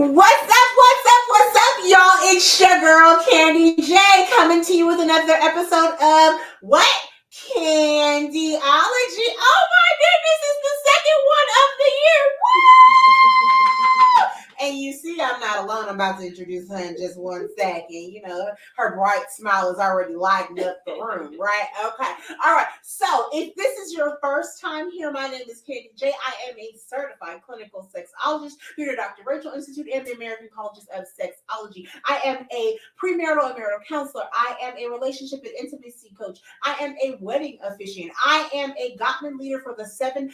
What's up, y'all? It's your girl, Candy J, coming to you with another episode of What? Candyology. Oh my goodness, it's the second one of the year. Woo! And you see, I'm not alone. I'm about to introduce her in just one second. You know, her bright smile is already lighting up the room, right? Okay. All right. So if this is your first time here, my name is Candy J. I am a certified clinical sexologist here at Dr. Rachel Institute and the American College of Sexology. I am a premarital and marital counselor. I am a relationship and intimacy coach. I am a wedding officiant. I am a Gottman leader for the 7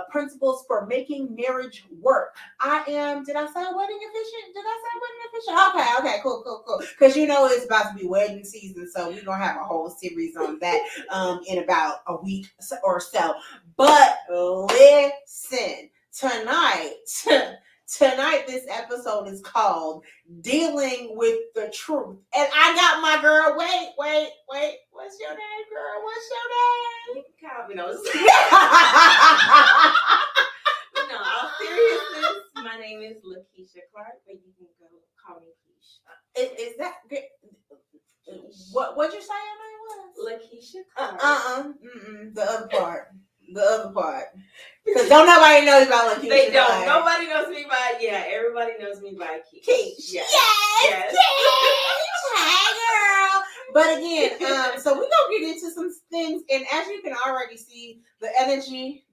principles for making marriage work. I am, did I say wedding officiant? Okay, cool. Because you know it's about to be wedding season, so we're going to have a whole series on that in about a week or so. But listen, tonight this episode is called Dealing with the Truth. And I got my girl, wait. What's your name, girl? What's your name? You can call me those. No, all seriousness, my name is Lakeisha Clark, but you can go call me Kish. Is that good? What'd you say your name was? Lakeisha Clark. The other part. Because don't nobody know about Lakeisha. They don't. Nobody knows me by, everybody knows me by Kish. Kish. Yes. Hey, girl. But again, so we're going to get into some things. And as you can already see, the energy,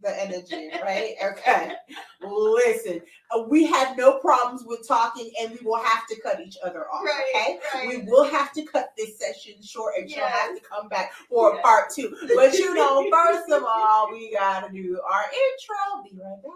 right? Okay. Listen, we have no problems with talking, and we will have to cut each other off, okay? Right. We will have to cut this session short, and she'll have to come back for a part 2. But you know, first of all, we got to do our intro. Be right back.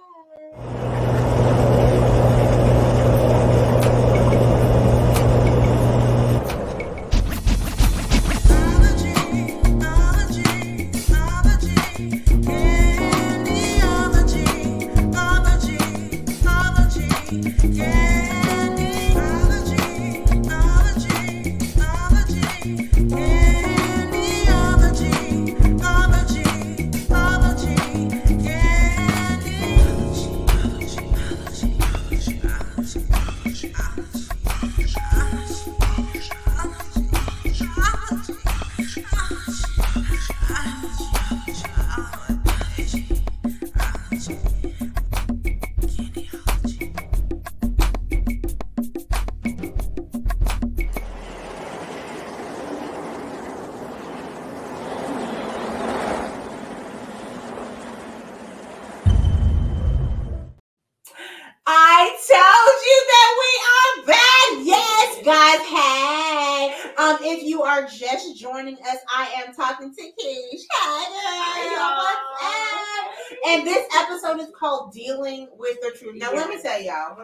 If you are just joining us, I am talking to Kish. Hi, what's up? And this episode is called Dealing with the Truth. Now, let me tell y'all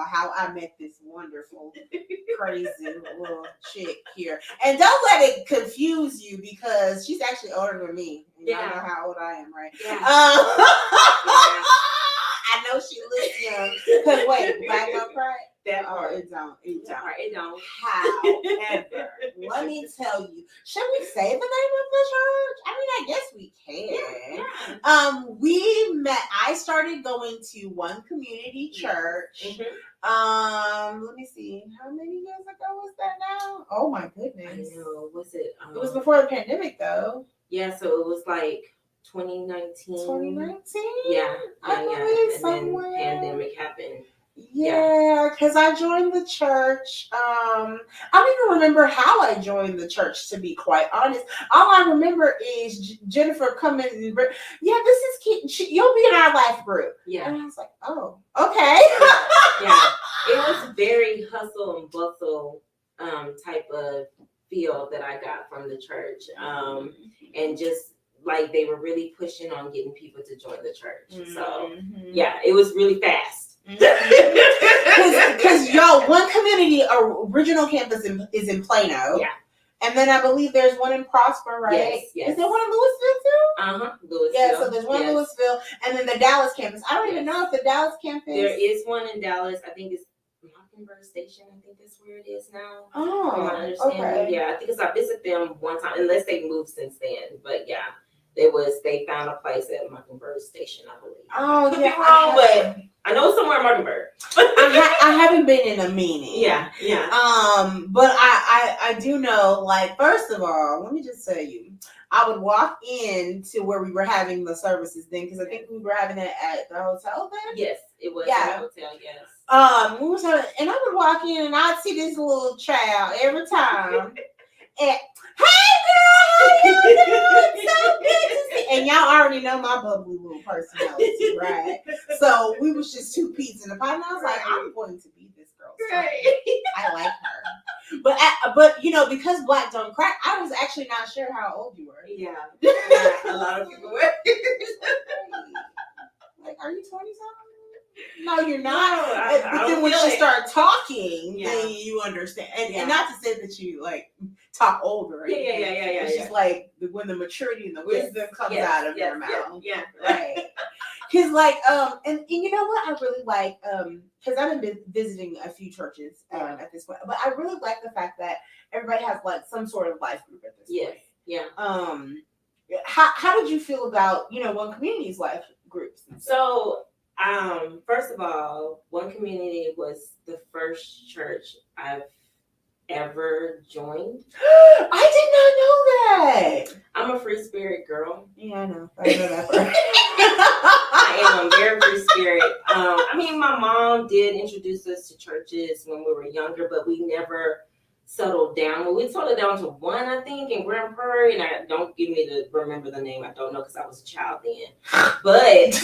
how I met this wonderful, crazy little chick here. And don't let it confuse you because she's actually older than me. And y'all know how old I am, right? Yeah. I know she looks young. Because wait, back up, right? That part. It don't. However, let me tell you. Should we say the name of the church? I mean, I guess we can. Yeah. We met. I started going to one community church. Mm-hmm. Let me see. How many years ago was that now? Oh my goodness. I know. Was it? It was before the pandemic, though. Yeah. So it was like 2019. 2019. Yeah. I believe and somewhere. then pandemic happened. Yeah, because I joined the church. I don't even remember how I joined the church, to be quite honest. All I remember is Jennifer coming and this is Kate. You'll be in our life group. Yeah. And I was like, oh, okay. Yeah. It was very hustle and bustle type of feel that I got from the church. And just like they were really pushing on getting people to join the church. Mm-hmm. So yeah, it was really fast. Because y'all, one community original campus is in Plano. Yeah. And then I believe there's one in Prosper, right? Yes. Is there one in Louisville too? Louisville. Yeah, so there's one in Louisville, and then the Dallas campus. I don't even know if the Dallas campus. There is one in Dallas. I think it's Mockingbird Station. I think that's where it is now. Oh, from my understanding. Okay. Yeah, I think I visited them one time, unless they moved since then. But yeah. They found a place at Mockingbird Station, I believe. Oh, Could be wrong, but I know it's somewhere in Mockingbird. I haven't been in a meeting. Yeah. But I do know, like, first of all, let me just tell you, I would walk in to where we were having the services then, because I think we were having it at the hotel then. Yes, it was at the hotel. Yes. We was having, and I would walk in and I'd see this little child every time. And hey girl, how you doing? So good to see. And y'all already know my bubbly little personality, right? So we was just two peas in a pot, and I was like, I'm going to be this girl's friend. I like her. But because black don't crack, I was actually not sure how old you were. Yeah, a lot of people were. Like, are you 20 something? No, you're not. No, but then when she started talking, then you understand. And not to say that you like talk older. Yeah. It's just like when the maturity and the wisdom comes out of your mouth. Yeah. Right. Because like and you know what I really like because I've been visiting a few churches at this point, but I really like the fact that everybody has like some sort of life group at this point. Yeah. How did you feel about One Community's life groups? So first of all, One Community was the first church I've ever joined. I did not know that. I'm a free spirit girl. Yeah, I know. I know that part. I am a very free spirit. I mean, my mom did introduce us to churches when we were younger, but we never settled down. Well, we settled down to one, I think, in Grand Prairie, and I don't give me to remember the name. I don't know because I was a child then. But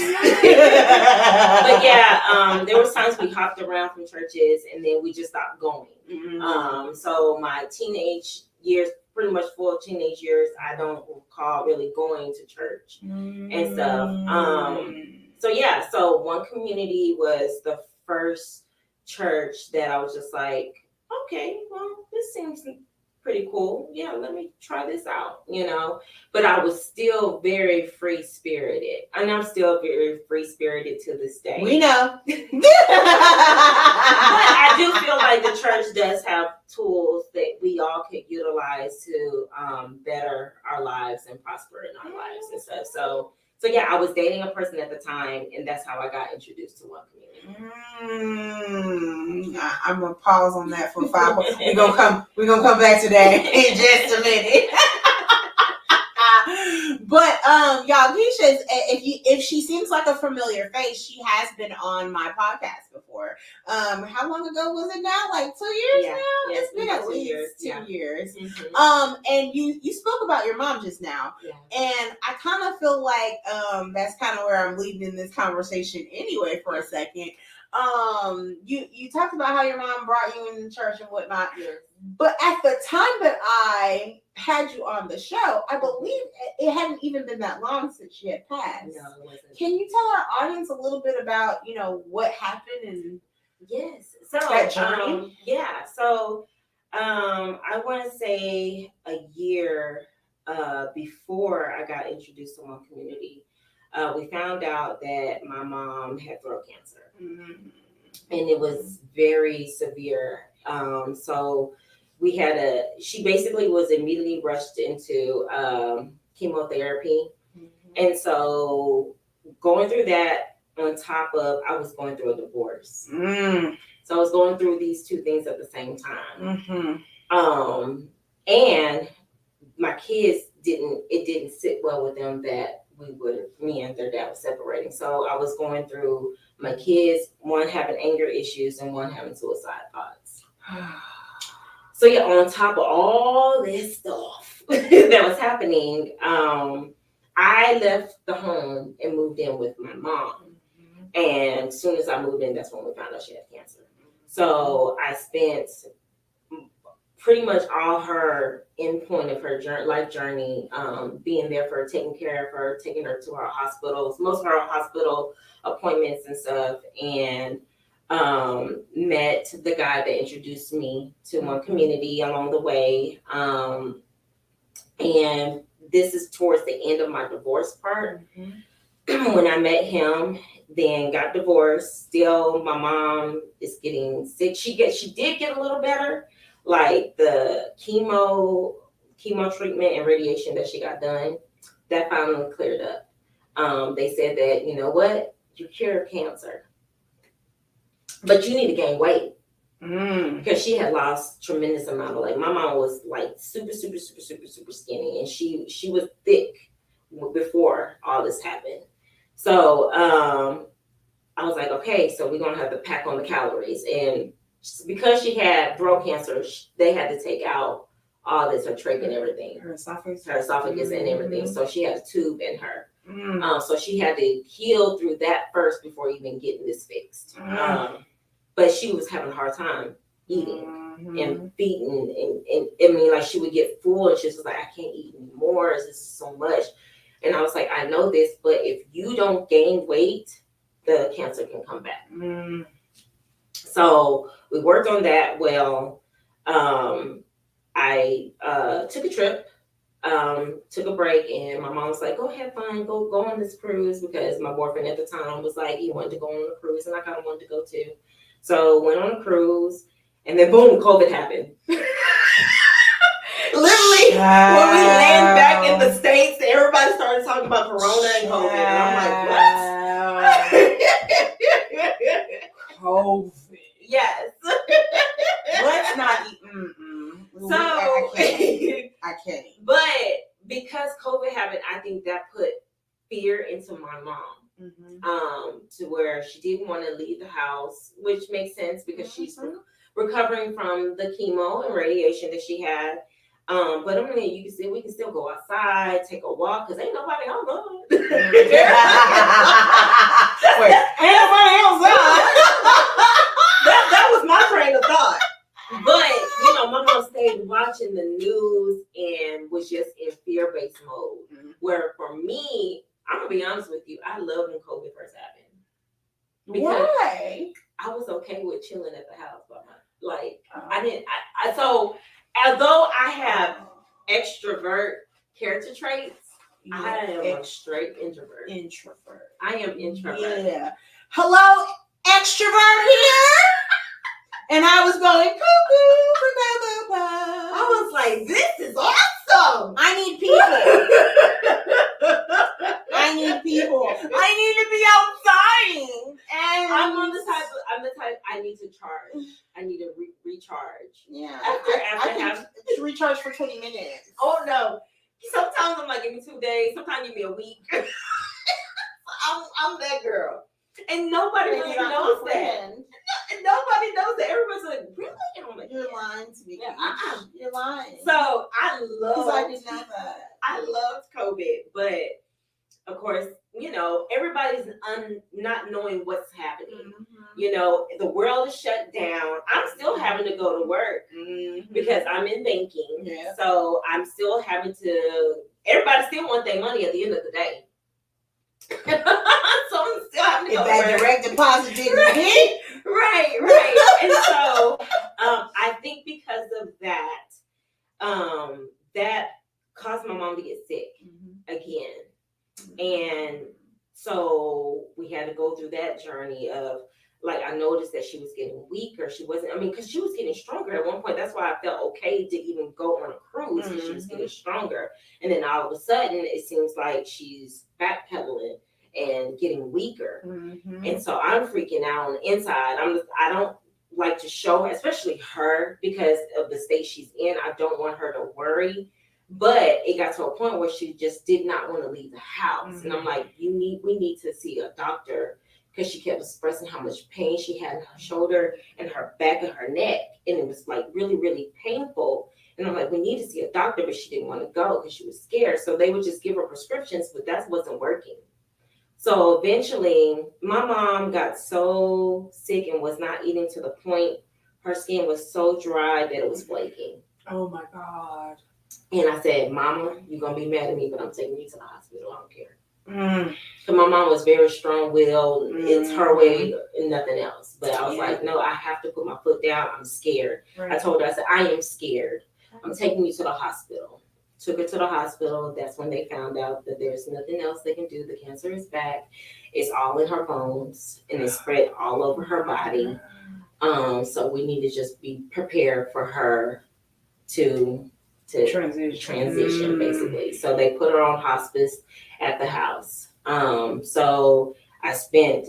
yeah, there was times we hopped around from churches, and then we just stopped going. Mm-hmm. So my teenage years, pretty much full teenage years, I don't recall really going to church and stuff. So One Community was the first church that I was just like, okay, well, this seems pretty cool. Yeah, let me try this out, But I was still very free-spirited. And I'm still very free-spirited to this day. We know. But I do feel like the church does have tools that we all could utilize to better our lives and prosper in our lives and stuff. So yeah, I was dating a person at the time, and that's how I got introduced to One Community. I'm gonna pause on that for 5 minutes. We're gonna come back to that in just a minute. But y'all, Keisha, if she seems like a familiar face, she has been on my podcast before. How long ago was it now? Like 2 years now? Yeah, it's been at least 2 years. Mm-hmm. And you spoke about your mom just now. Yeah. And I kind of feel like that's kind of where I'm leading this conversation anyway for a second. You talked about how your mom brought you in the church and whatnot. Yes. But at the time that I had you on the show, I believe it hadn't even been that long since she had passed. No, it wasn't. Can you tell our audience a little bit about, what happened and so that journey? I want to say a year before I got introduced to One Community, we found out that my mom had throat cancer. Mm-hmm. And it was very severe. So she basically was immediately rushed into chemotherapy. Mm-hmm. And so going through that on top of, I was going through a divorce. Mm. So I was going through these two things at the same time. Mm-hmm. And my kids it didn't sit well with them that me and their dad was separating. So I was going through my kids, one having anger issues and one having suicide thoughts. So yeah, on top of all this stuff that was happening, I left the home and moved in with my mom. And as soon as I moved in, that's when we found out she had cancer. So I spent pretty much all her endpoint of her life journey, being there for her, taking care of her, taking her to our hospitals, most of her hospital appointments and stuff, and met the guy that introduced me to One Community along the way. And this is towards the end of my divorce part. Mm-hmm. When I met him, then got divorced. Still, my mom is getting sick. She did get a little better. Like the chemo treatment and radiation that she got done, that finally cleared up. They said that, you know what, you cured cancer. but you need to gain weight. Because she had lost tremendous amount of, like, my mom was like super skinny, and she was thick before all this happened. So I was like, okay, so we're gonna have to pack on the calories. And because she had throat cancer, they had to take out all this, her trach and everything, her esophagus and everything. So she had a tube in her. So she had to heal through that first before even getting this fixed. But she was having a hard time eating and feeding, and I mean, like, she would get full and she was like, I can't eat anymore. This is so much. And I was like, I know this, but if you don't gain weight, the cancer can come back. So we worked on that. Well, I took a trip, took a break, and my mom was like, go have fun, go on this cruise, because my boyfriend at the time was like, he wanted to go on a cruise, and I kind of wanted to go too. So went on a cruise, and then boom, COVID happened. Literally, when we landed back in the States, everybody started talking about Corona and COVID, and I'm like, what? COVID. Yes. Let's not eat. So I can't. But because COVID happened, I think that put fear into my mom, to where she didn't want to leave the house, which makes sense because she's recovering from the chemo and radiation that she had. But I mean, we can still go outside, take a walk, because ain't nobody outside. Wait, ain't nobody outside. That was my train of thought. But, you know, my mom stayed watching the news and was just in fear-based mode. Where for me, I'm going to be honest with you, I loved when COVID first happened. Because why? I was okay with chilling at the house by my, like, so although I have extrovert character traits, I am a straight introvert. I am introvert. Yeah. Hello, extrovert here. And I was going, I was like, this is awesome. I need people. I need to be outside. And I'm the type, I need to charge. I need to recharge. Yeah. After I can recharge for 20 minutes. Oh, no. Sometimes I'm like, give me 2 days. Sometimes give me a week. I'm that girl. And nobody really knows that. Nobody knows that. Everybody's like, really? And I'm like, you're lying to me. Yeah, you're lying. So I didn't know that. I loved COVID, but of course, you know, everybody's not knowing what's happening. You know, the world is shut down. I'm still having to go to work because I'm in banking. Yeah. So I'm still having to. Everybody still wants their money at the end of the day. So I'm still having to go to work. That direct deposit didn't hit. Right. And so I think because of that, that caused my mom to get sick again. And so we had to go through that journey of, like, I noticed that she was getting weaker. She wasn't, because she was getting stronger at one point. That's why I felt okay to even go on a cruise, because she was getting stronger. And then all of a sudden, it seems like she's backpedaling and getting weaker. And so I'm freaking out on the inside. I don't like to show her, especially her, because of the state she's in. I don't want her to worry. But it got to a point where she just did not want to leave the house. And I'm like, we need to see a doctor, because she kept expressing how much pain she had in her shoulder and her back and her neck. And it was like really, really painful. And I'm like, we need to see a doctor, but she didn't want to go because she was scared. So they would just give her prescriptions, but that wasn't working. So eventually my mom got so sick and was not eating, to the point her skin was so dry that it was flaking. Oh my God. And I said, Mama, you're going to be mad at me, but I'm taking you to the hospital. I don't care. So my mom was very strong-willed. It's her way and nothing else. But I was like, no, I have to put my foot down. I'm scared. Right. I told her, I said, I am scared. I'm taking you to the hospital. Took her to the hospital. That's when they found out that there's nothing else they can do. The cancer is back. It's all in her bones, and it's spread all over her body. So we need to just be prepared for her to transition basically. So they put her on hospice at the house. So I spent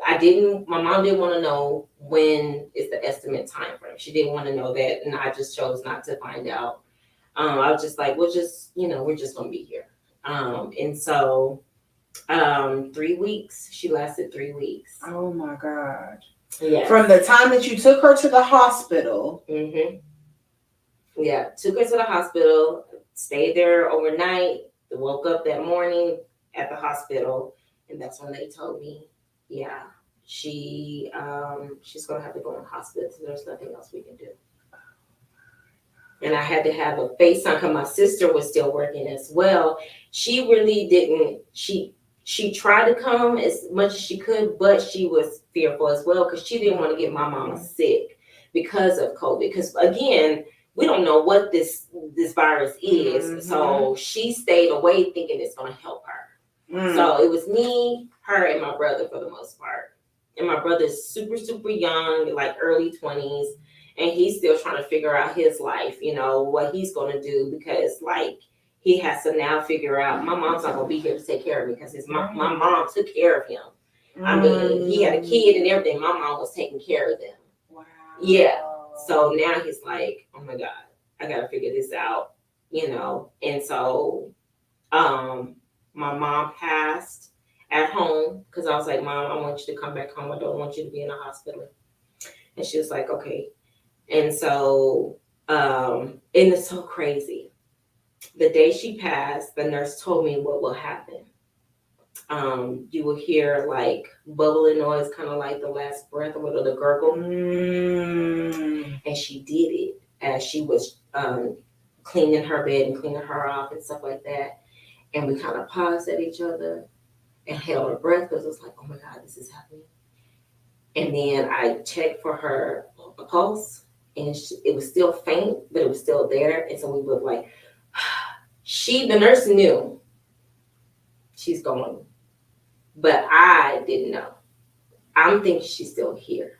my mom didn't want to know when is the estimate time frame. She didn't want to know that, and I just chose not to find out. I was just like, we're just gonna be here. And so 3 weeks. She lasted 3 weeks. Oh my God. Yeah. From the time that you took her to the hospital. Mm-hmm. Yeah, took her to the hospital, stayed there overnight, woke up that morning at the hospital, and that's when they told me, yeah, she's gonna have to go in the hospital. So there's nothing else we can do. And I had to have a FaceTime because my sister was still working as well. She really didn't. She tried to come as much as she could, but she was fearful as well because she didn't want to get my mama sick because of COVID. Because again, we don't know what this virus is, mm-hmm. So she stayed away thinking it's going to help her. Mm. So it was me, her, and my brother for the most part. And my brother's super, super young, like early 20s. And he's still trying to figure out his life, what he's going to do because, like, he has to now figure out my mom's not going to be here to take care of me because my mom took care of him. I mean, he had a kid and everything. My mom was taking care of them. Wow. Yeah. So now he's like, oh, my God, I got to figure this out, And so my mom passed at home because I was like, Mom, I want you to come back home. I don't want you to be in the hospital. And she was like, okay. And so, and it's so crazy. The day she passed, the nurse told me what will happen. You will hear like bubbling noise, kind of like the last breath or the gurgle. Mm. And she did it as she was cleaning her bed and cleaning her off and stuff like that. And we kind of paused at each other and held our breath because it was like, oh my God, this is happening. And then I checked for her pulse. And it was still faint, but it was still there. And so we were like, the nurse knew she's going, but I didn't know. I'm thinking she's still here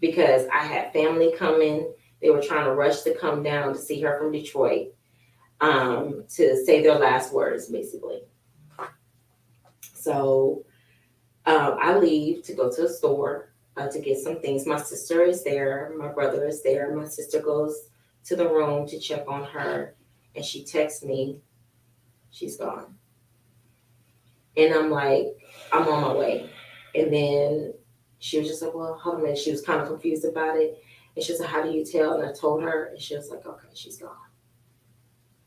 because I had family coming. They were trying to rush to come down to see her from Detroit to say their last words, basically. So I leave to go to the store. To get some things. My sister is there. My brother is there. My sister goes to the room to check on her. And she texts me, she's gone. And I'm like, I'm on my way. And then she was just like, well, hold on a minute. She was kind of confused about it. And she was like, how do you tell? And I told her. And she was like, okay, she's gone.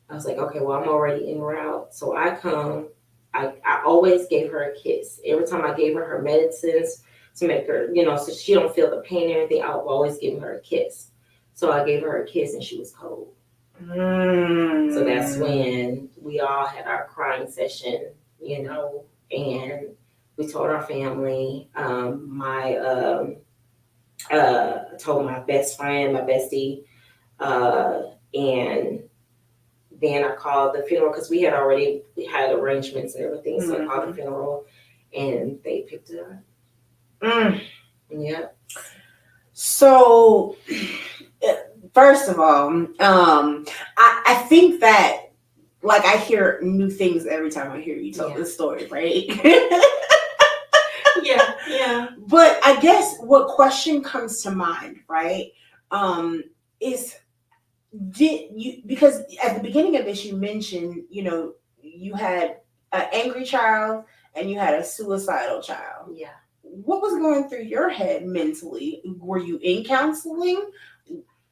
I was like, okay, well, I'm already en route. So I come. I always gave her a kiss. Every time I gave her medicines, to make her, so she don't feel the pain or anything, I'll always give her a kiss. So I gave her a kiss and she was cold. Mm. So that's when we all had our crying session, and we told our family. Told my best friend, my bestie, and then I called the funeral because we had arrangements and everything. So I called the funeral and they picked it up. Mm. Yeah. So, first of all, I think that, like, I hear new things every time I hear you tell this story, right? Yeah. But I guess what question comes to mind, right, is because at the beginning of this you mentioned, you had an angry child and you had a suicidal child. Yeah. What was going through your head mentally? Were you in counseling?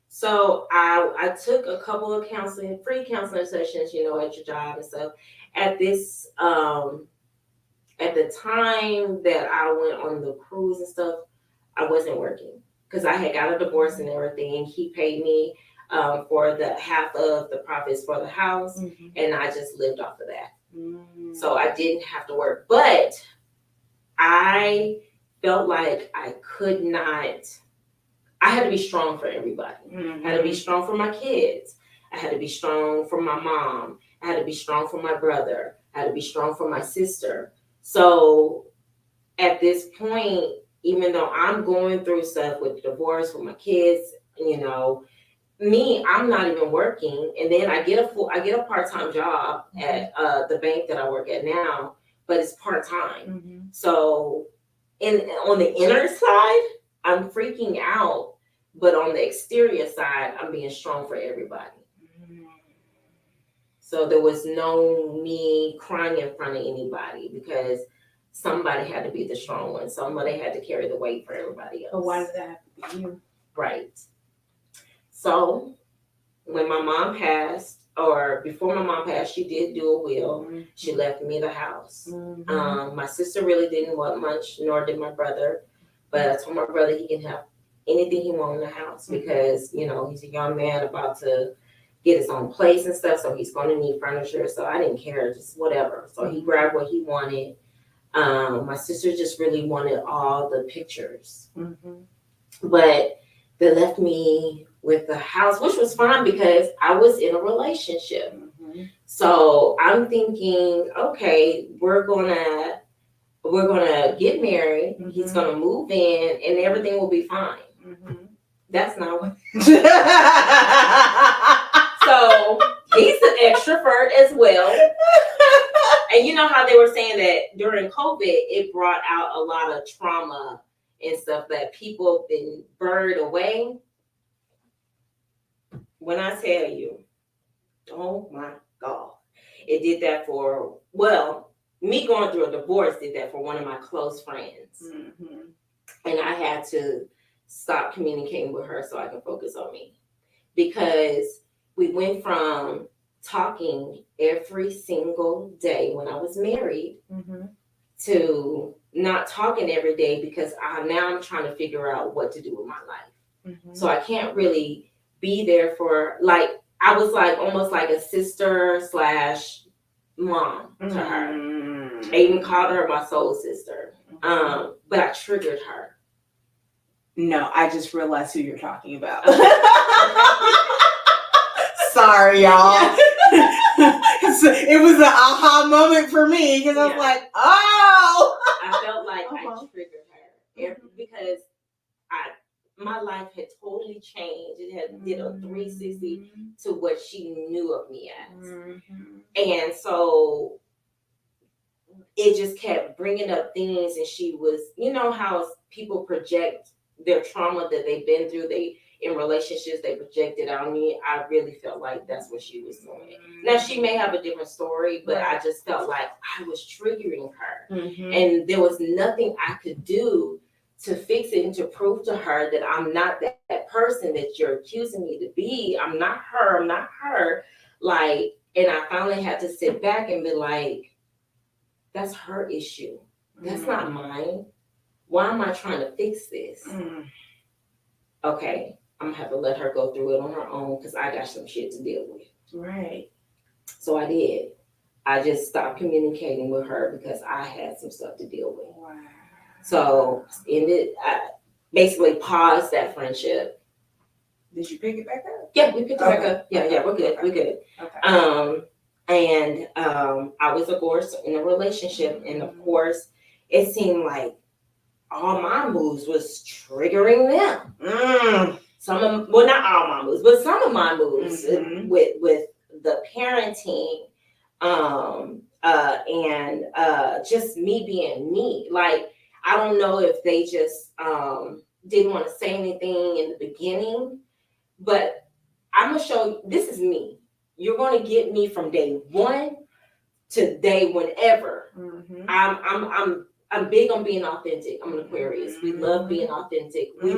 So I took a couple of free counseling sessions, at your job and stuff. At this, at the time that I went on the cruise and stuff, I wasn't working because I had got a divorce and everything. He paid me for the half of the profits for the house, and I just lived off of that. Mm-hmm. So I didn't have to work, but I felt like I had to be strong for everybody. Mm-hmm. I had to be strong for my kids. I had to be strong for my mom. I had to be strong for my brother. I had to be strong for my sister. So at this point, even though I'm going through stuff with divorce with my kids, I'm not even working. And then I get a part-time job at the bank that I work at now, but it's part-time. Mm-hmm. So on the inner side, I'm freaking out, but on the exterior side, I'm being strong for everybody. So there was no me crying in front of anybody because somebody had to be the strong one. Somebody had to carry the weight for everybody else. But why did that have to be you? Right. So when my mom passed, or before my mom passed, she did do a will. Mm-hmm. She left me the house. Mm-hmm. My sister really didn't want much, nor did my brother. But I told my brother he can have anything he wants in the house because, you know, he's a young man about to get his own place and stuff. So he's going to need furniture. So I didn't care, just whatever. So he grabbed what he wanted. My sister just really wanted all the pictures. Mm-hmm. But they left me with the house, which was fine because I was in a relationship. Mm-hmm. So I'm thinking, okay, we're gonna get married. Mm-hmm. He's gonna move in, and everything will be fine. Mm-hmm. That's not what. So he's an extrovert as well. And you know how they were saying that during COVID, it brought out a lot of trauma and stuff that people have been buried away. When I tell you, oh my God, it did that for, well, me going through a divorce did that for one of my close friends. Mm-hmm. And I had to stop communicating with her so I can focus on me. Because we went from talking every single day when I was married to not talking every day because now I'm trying to figure out what to do with my life. Mm-hmm. So I can't really be there for, like, I was like almost like a sister / mom to her. I even called her my soul sister. But I triggered her. No, I just realized who you're talking about. Sorry, y'all. It was an aha moment for me because I was like, oh. I felt like I triggered her because my life had totally changed. It had did a 360 to what she knew of me as. Mm-hmm. And so it just kept bringing up things, and she was, you know how people project their trauma that they've been through, in relationships, they projected on me. I really felt like that's what she was doing. Now, she may have a different story, but I just felt like I was triggering her. Mm-hmm. And there was nothing I could do to fix it and to prove to her that I'm not that person that you're accusing me to be. I'm not her. Like, and I finally had to sit back and be like, that's her issue. That's not mine. Why am I trying to fix this? Okay, I'm gonna have to let her go through it on her own because I got some shit to deal with. Right. So I did. I just stopped communicating with her because I had some stuff to deal with. Wow. So I basically paused that friendship. Did you pick it back up? Yeah, we picked it back up. Yeah, we're good. We're good. Okay. And I was, of course, in a relationship, and of course, it seemed like all my moves was triggering them. Some of, well, not all my moves, but some of my moves with the parenting, and just me being me. Like, I don't know if they just didn't want to say anything in the beginning, but I'm gonna show you. This is me. You're gonna get me from day one to day whenever. I'm big on being authentic. I'm an Aquarius. We love being authentic. We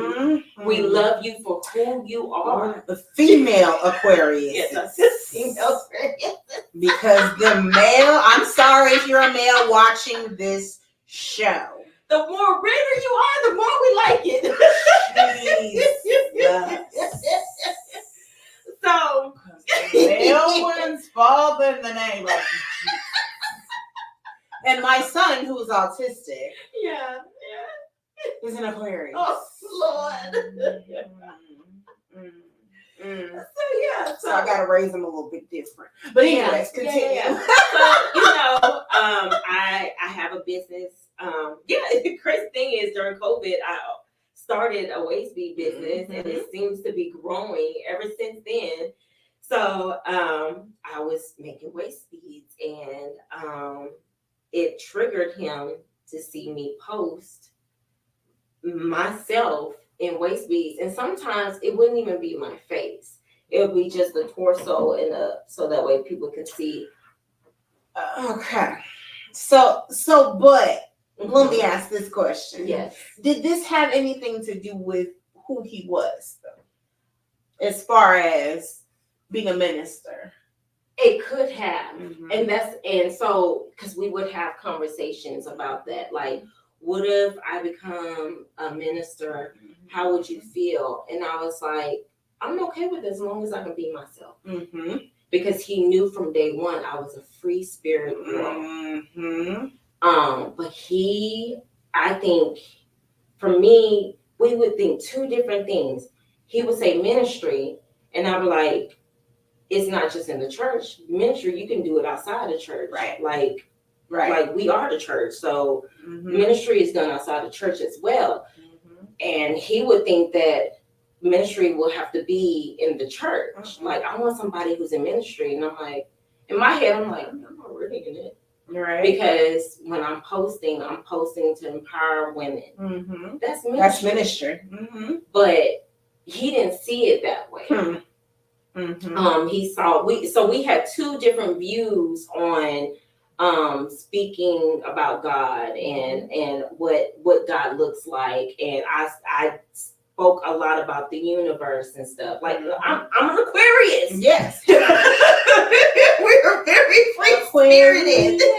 love you for who you are. The female Aquarius. Yes, the female Aquarius. Because the male, I'm sorry if you're a male watching this show. The more redder you are, the more we like it. So the male ones fall in the name of and my son, who's autistic, is an Aquarius. Oh, Lord. So I gotta raise him a little bit different. But anyways, continue. So, I have a business. The crazy thing is during COVID, I started a waist bead business, and it seems to be growing ever since then. So I was making waist beads, and it triggered him to see me post myself in waist beads, and sometimes it wouldn't even be my face. It would be just the torso and so that way people can see. Okay. So, but let me ask this question. Yes. Did this have anything to do with who he was, though, as far as being a minister? It could have, and so because we would have conversations about that, like, what if I become a minister? How would you feel? And I was like, I'm okay with it as long as I can be myself. Because he knew from day one I was a free spirit girl. But I think, for me, we would think two different things. He would say ministry, and I would like, it's not just in the church. Ministry, you can do it outside the church. Right. Like we are the church. So ministry is done outside the church as well. And he would think that ministry will have to be in the church. Like, I want somebody who's in ministry. And I'm like, in my head, I'm like, I'm not really in it. Right. Because when I'm posting to empower women. That's ministry. That's ministry. But he didn't see it that way. We had two different views on speaking about God and what God looks like, and I spoke a lot about the universe and stuff. Like, I'm an Aquarius. Yes. We're very free spirited. So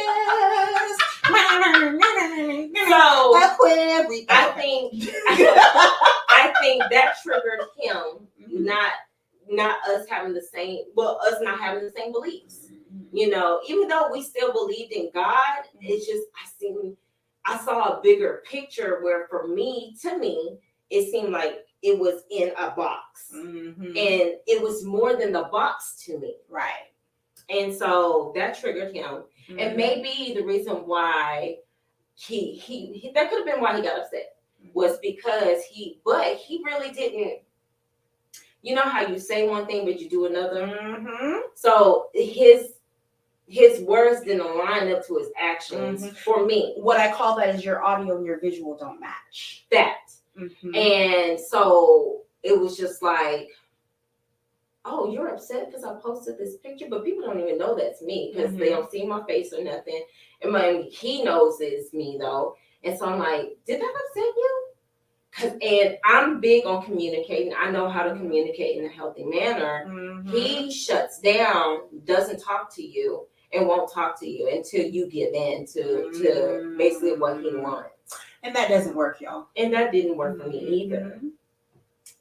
I think that triggered him, not us having us not having the same beliefs. You know, even though we still believed in God, it's just I saw a bigger picture where to me, it seemed like it was in a box. And it was more than the box to me. Right. And so that triggered him. And maybe the reason why he that could have been why he got upset was because he really didn't. You know how you say one thing but you do another? So his words didn't line up to his actions for me. What I call that is your audio and your visual don't match. That. And so it was just like, oh, you're upset because I posted this picture, but people don't even know that's me because they don't see my face or nothing. And he knows it's me though. And so I'm like, did that upset you? And I'm big on communicating. I know how to communicate in a healthy manner. He shuts down, doesn't talk to you, and won't talk to you until you give in to basically what he wants. And that doesn't work, y'all. And that didn't work for me either.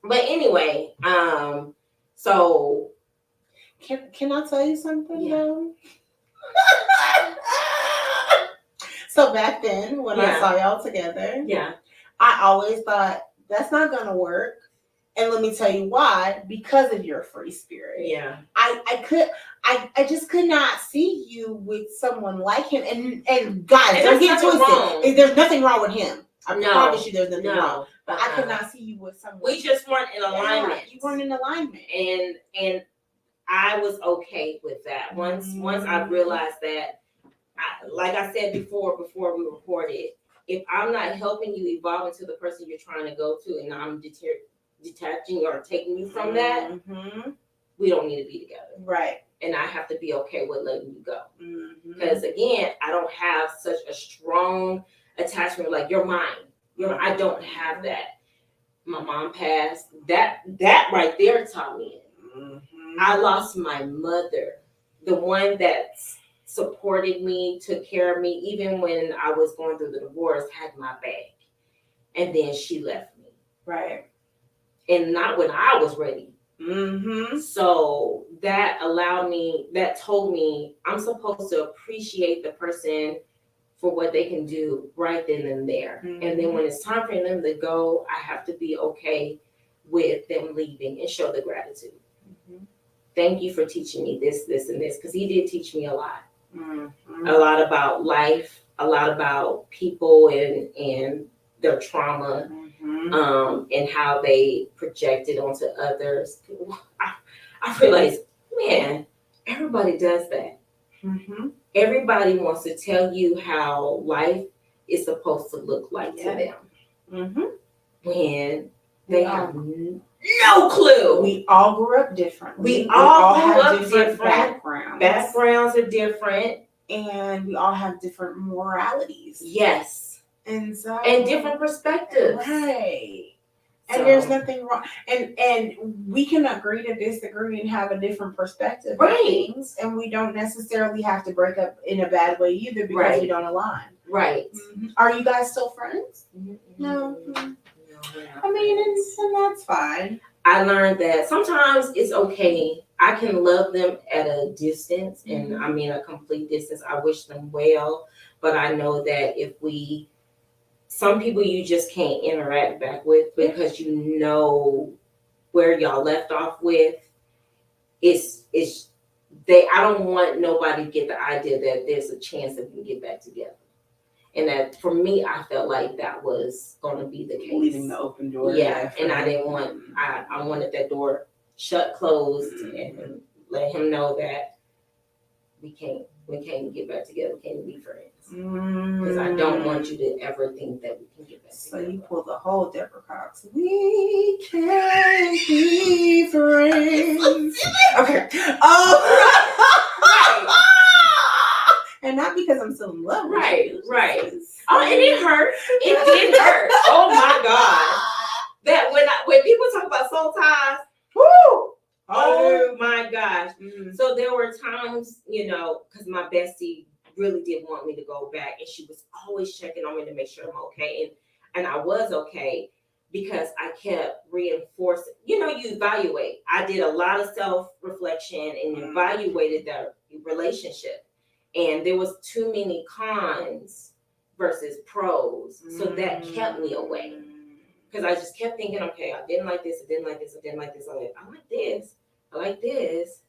But anyway, so can I tell you something? Yeah. So back then, when I saw y'all together, I always thought that's not gonna work. And let me tell you why. Because of your free spirit. Yeah. I just could not see you with someone like him. And guys, don't get twisted. There's nothing wrong with him. I promise you there's nothing wrong. But I could not see you with someone. We just weren't in alignment. You weren't in alignment. And I was okay with that. Once I realized that, like I said before we recorded, if I'm not helping you evolve into the person you're trying to go to, and I'm detaching or taking you from that, we don't need to be together. Right. And I have to be okay with letting you go. Because again, I don't have such a strong attachment, like you're mine. I don't have that. My mom passed. That right there taught me it. I lost my mother, the one that supported me, took care of me, even when I was going through the divorce, had my back. And then she left me. Right. And not when I was ready. So that told me I'm supposed to appreciate the person for what they can do right then and there. And then when it's time for them to go, I have to be okay with them leaving and show the gratitude. Thank you for teaching me this, and this, because he did teach me a lot. A lot about life, a lot about people and their trauma, and how they project it onto others. I realized, man, everybody does that. Everybody wants to tell you how life is supposed to look like to them. when they have no clue. We all grew up differently. We all have grew up different backgrounds. Backgrounds are different. And we all have different moralities. Yes. And so. And different perspectives. Right. And there's nothing wrong. And we can agree to disagree and have a different perspective of things. And we don't necessarily have to break up in a bad way either because we don't align. Right. Mm-hmm. Are you guys still friends? Mm-hmm. No. I mean, and that's fine. I learned that sometimes it's okay. I can love them at a distance, and I mean a complete distance. I wish them well, but I know that some people you just can't interact back with because you know where y'all left off with. I don't want nobody to get the idea that there's a chance that we can get back together. And that for me, I felt like that was going to be the case. Leaving the open door. Yeah, and I didn't want, I wanted that door shut, closed, and let him know that we can't get back together. We can't be friends. Because I don't want you to ever think that we can get back together. So you pull the whole Deborah Cox. We can't be friends. Okay. Right. And not because I'm so in love with you. Right. Oh, and it hurt. It did hurt. Oh my God. That when people talk about soul ties, whoo! Oh my gosh. Mm-hmm. So there were times, because my bestie really did want me to go back, and she was always checking on me to make sure I'm okay. And I was okay because I kept reinforcing, you evaluate. I did a lot of self-reflection and evaluated that relationship. And there was too many cons versus pros. So that kept me away. Because I just kept thinking, okay, I didn't like this, I didn't like this, I didn't like this. I like this. I like this.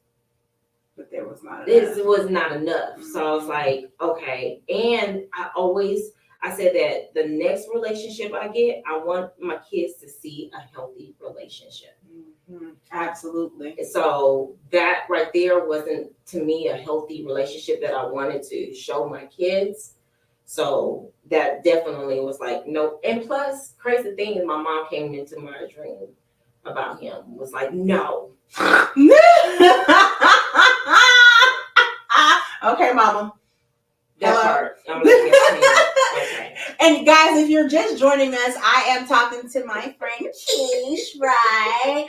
But there was not enough. This was not enough. So I was like, okay. And I said that the next relationship I get, I want my kids to see a healthy relationship. Mm-hmm. Absolutely. So that right there wasn't, to me, a healthy relationship that I wanted to show my kids. So that definitely was like, no. And plus, crazy thing is my mom came into my dream about him, was like, no. Okay, mama. That part. I'm like, okay. And guys, if you're just joining us, I am talking to my friend Kish, right?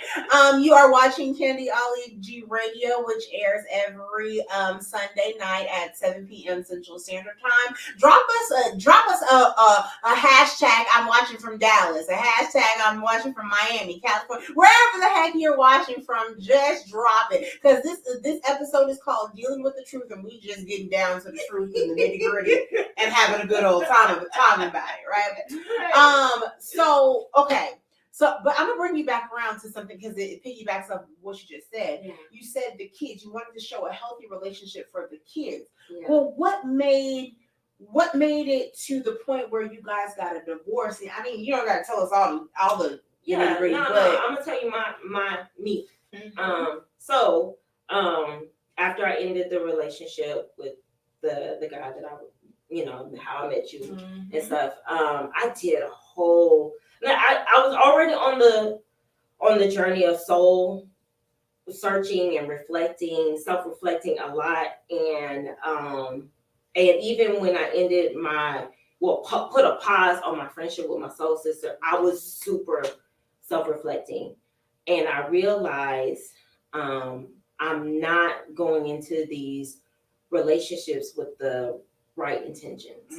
You are watching Candyology Radio, which airs every Sunday night at 7 p.m. Central Standard Time. Drop us a hashtag I'm watching from Dallas, a hashtag I'm watching from Miami, California, wherever the heck you're watching from. Just drop it, because this episode is called Dealing with the Truth, and we just getting down to the truth and the nitty gritty and having a good old time talking about it, right? So but I'm gonna bring you back around to something because it piggybacks off what you just said. Yeah. You said the kids, you wanted to show a healthy relationship for the kids. Yeah. Well, what made it to the point where you guys got a divorce? I mean, you don't gotta tell us all the I'm gonna tell you me. Mm-hmm. So after I ended the relationship with the guy that how I met you and stuff, I did a whole. I was already on the journey of soul searching and reflecting, self-reflecting a lot, and even when I ended put a pause on my friendship with my soul sister, I was super self-reflecting, and I realized I'm not going into these relationships with the right intentions.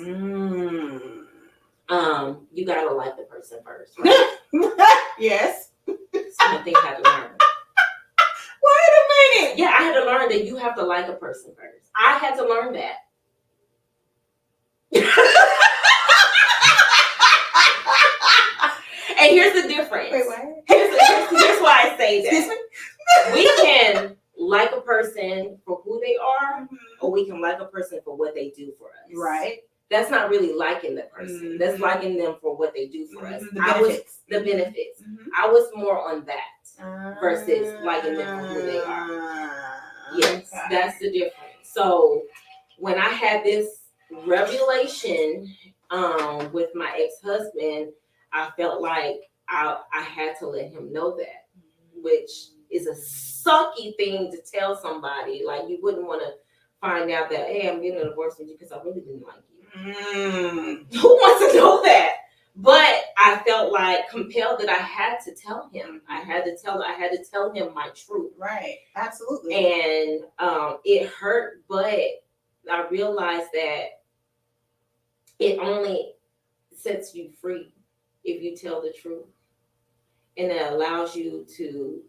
You gotta like the person first, right? Yes. Something I had to learn. Wait a minute. Yeah, I had to learn that you have to like a person first. I had to learn that. And here's the difference. Wait, what? Here's why I say that. We can like a person for who they are, or we can like a person for what they do for us. Right. That's not really liking that person. Mm-hmm. That's liking them for what they do for us. The benefits. The benefits. Mm-hmm. I was more on that versus liking them for who they are. Yes, okay. That's the difference. So when I had this revelation with my ex-husband, I felt like, I had to let him know that, which is a sucky thing to tell somebody. Like, you wouldn't want to find out that, hey, I'm getting a divorce with you because I really didn't like you. Who wants to know that? But I felt like compelled that I had to tell him. I had to tell him my truth. Right. Absolutely. And it hurt, but I realized that it only sets you free if you tell the truth. And it allows you to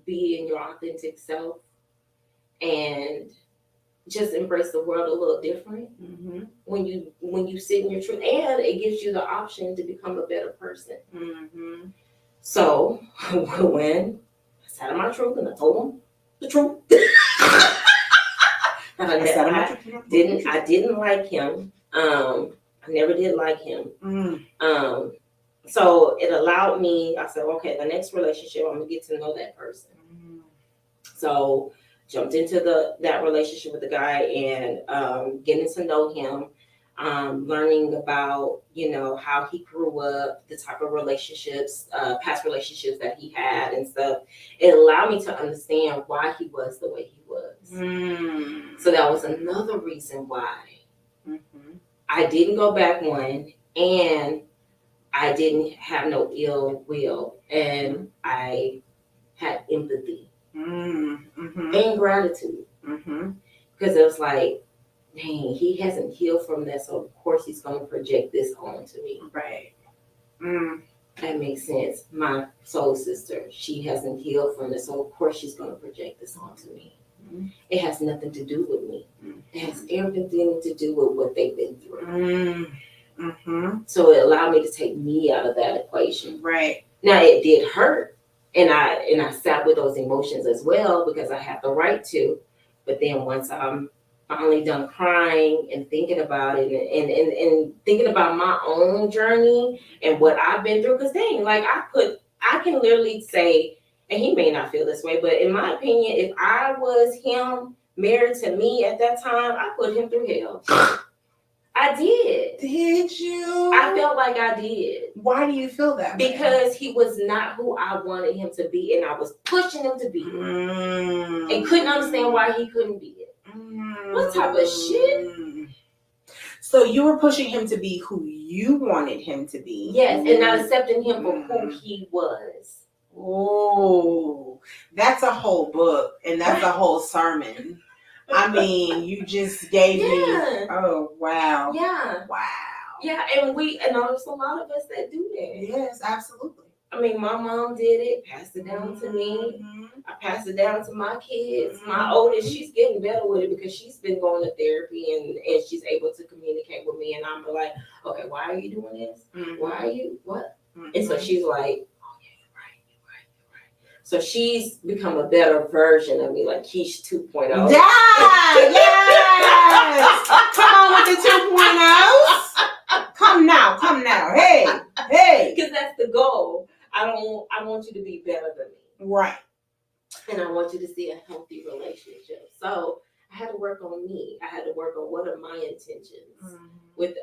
be in your authentic self and just embrace the world a little different when you sit in your truth, and it gives you the option to become a better person. So when I sat in my truth and I told him the truth, I didn't like him. I never did like him. So it allowed me. I said, okay, the next relationship, I'm gonna get to know that person. So jumped into that relationship with the guy and getting to know him, learning about, how he grew up, the type of relationships, past relationships that he had and stuff. It allowed me to understand why he was the way he was. So that was another reason why I didn't go back one, and I didn't have no ill will, and I had empathy. And gratitude, because it was like, dang, he hasn't healed from that, so of course he's going to project this onto me. Right. That makes sense. My soul sister, she hasn't healed from this, so of course she's going to project this onto me. It has nothing to do with me. It has everything to do with what they've been through. So it allowed me to take me out of that equation. Right. Now it did hurt. And I sat with those emotions as well, because I have the right to. But then once I'm finally done crying and thinking about it and thinking about my own journey and what I've been through, because dang, like I can literally say, and he may not feel this way, but in my opinion, if I was him married to me at that time, I put him through hell. I did. Did you? I felt like I did. Why do you feel that? Because he was not who I wanted him to be, and I was pushing him to be it. And couldn't understand why he couldn't be it. What type of shit? So you were pushing him to be who you wanted him to be. Yes, and not accepting him for who he was. Oh, that's a whole book, and that's a whole sermon. I mean, you just gave me. Oh, wow. Yeah. Wow. Yeah, and there's a lot of us that do that. Yes, absolutely. I mean, my mom did it, passed it down to me. I passed it down to my kids. My oldest, she's getting better with it because she's been going to therapy and she's able to communicate with me. And I'm like, okay, why are you doing this? Why are you, what? And so she's like, oh, yeah, you're right. So she's become a better version of me, like Kish 2.0. Yes! Come on with the 2.0s. Come now. Hey. Because that's the goal. I want you to be better than me. Right. And I want you to see a healthy relationship. So I had to work on me. I had to work on what are my intentions with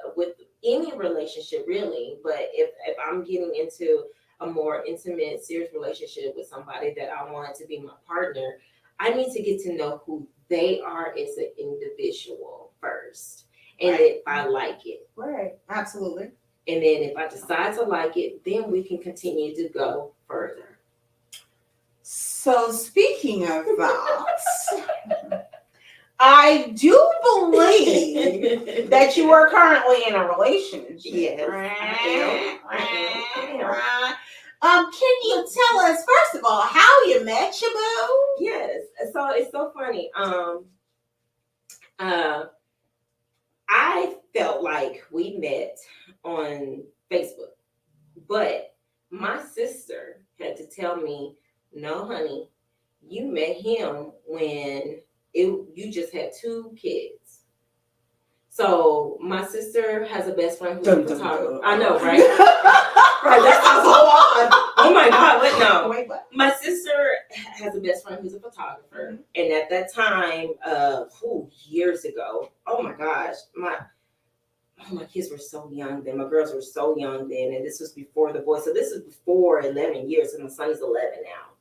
any relationship, really. But if I'm getting into a more intimate, serious relationship with somebody that I want to be my partner, I need to get to know who they are as an individual first. And if I like it. Right. Absolutely. And then if I decide to like it, then we can continue to go further. So speaking of that, I do believe that you are currently in a relationship. Yes, I am. Can you tell us, first of all, how you met your boo? Yes. So it's so funny. I felt like we met on Facebook, but my sister had to tell me, no, honey, you met him when you just had 2 kids. So my sister has a best friend who's a photographer. I know, right? Right, that sounds so odd. Oh my God, what? No. Wait, what? My sister has a best friend who's a photographer. And at that time, years ago, oh my gosh, oh, my kids were so young then. My girls were so young then. And this was before the boys. So this is before 11 years. And my son is 11 now.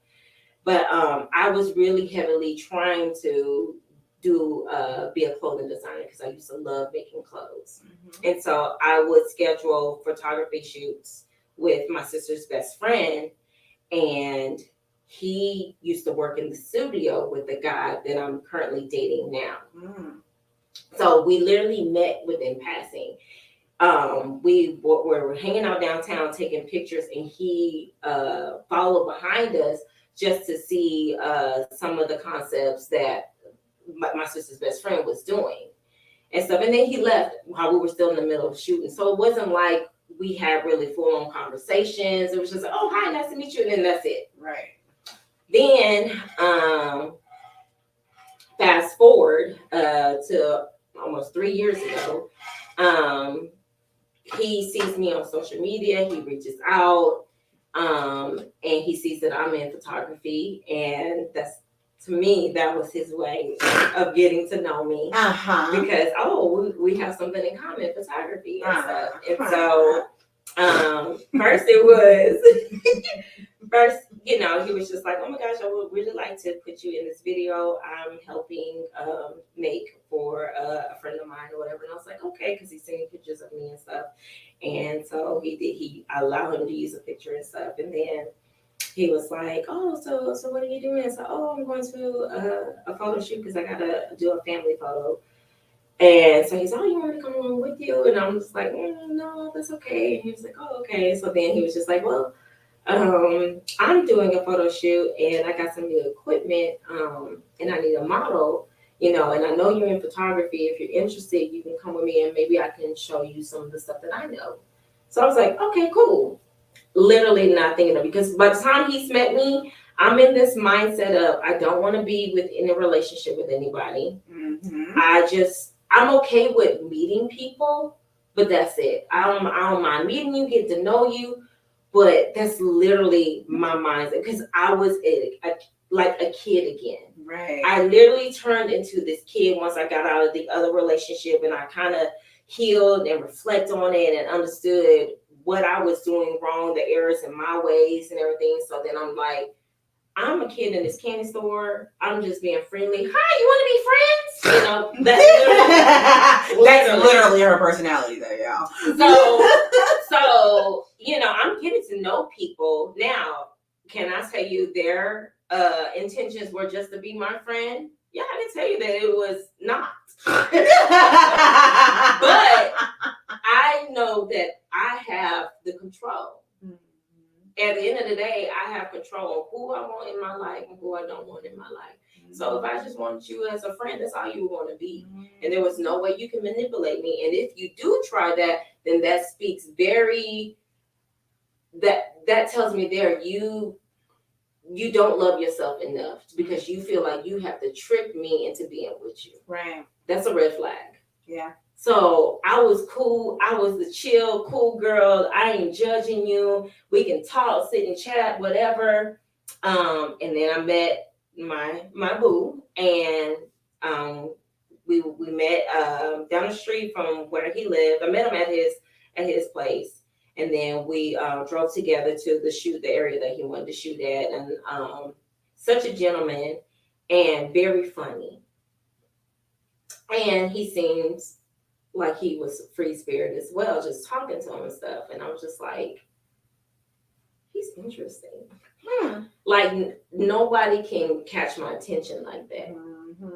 But I was really heavily trying to be a clothing designer because I used to love making clothes. And so I would schedule photography shoots with my sister's best friend. And he used to work in the studio with the guy that I'm currently dating now. So we literally met within passing. We were hanging out downtown taking pictures, and he followed behind us just to see some of the concepts that my sister's best friend was doing and stuff. And then he left while we were still in the middle of shooting. So it wasn't like we had really full-on conversations. It was just like, oh, hi, nice to meet you, and then that's it. Right. Then fast forward to almost 3 years ago, he sees me on social media. He reaches out, and he sees that I'm in photography, and that's, to me, that was his way of getting to know me. Because we have something in common, photography and stuff. And so first it was he was just like, oh my gosh, I would really like to put you in this video. I'm helping make for a friend of mine or whatever. And I was like, okay, because he's sending pictures of me and stuff. And so he allowed him to use a picture and stuff. And then he was like, oh, so what are you doing? So, I'm going to a photo shoot because I got to do a family photo. And so he's, you want me to come along with you? And I'm just like, no, that's okay. And he was like, oh, okay. So then he was just like, well, I'm doing a photo shoot and I got some new equipment and I need a model, and I know you're in photography. If you're interested, you can come with me and maybe I can show you some of the stuff that I know. So I was like, okay, cool. Literally not thinking of it, because by the time he's met me, I'm in this mindset of I don't want to be in a relationship with anybody. I'm okay with meeting people, but that's it. I don't mind meeting you, get to know you, but that's literally my mindset, because I was like a kid again. Right. I literally turned into this kid once I got out of the other relationship, and I kind of healed and reflect on it and understood what I was doing wrong, the errors in my ways and everything. So then I'm like, I'm a kid in this candy store. I'm just being friendly. Hi, you want to be friends? That's literally her personality there, y'all. So I'm getting to know people now. Can I tell you their intentions were just to be my friend? Yeah, I can tell you that it was not. But I know that I have the control. At the end of the day, I have control of who I want in my life and who I don't want in my life. So if I just wanted you as a friend, that's all you want to be. And there was no way you can manipulate me. And if you do try that, then that speaks that tells me there you don't love yourself enough, because you feel like you have to trick me into being with you. Right. That's a red flag. Yeah. So I was cool. I was the chill, cool girl. I ain't judging you. We can talk, sit and chat, whatever. And then I met my boo, and we met down the street from where he lived. I met him at his place, and then we drove together to the area that he wanted to shoot at. And such a gentleman and very funny. And he seems like he was free spirit as well, just talking to him and stuff. And I was just like, he's interesting. Like nobody can catch my attention like that.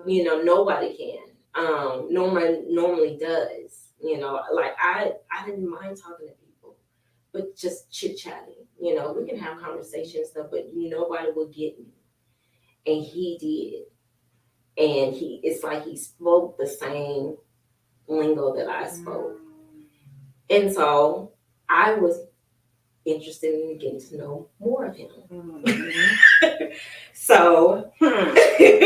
Nobody can. Normally does. Like I didn't mind talking to people, but just chit chatting. We can have conversations and stuff, but nobody will get me. And he did. And it's like he spoke the same lingo that I spoke. And so I was interested in getting to know more of him. So he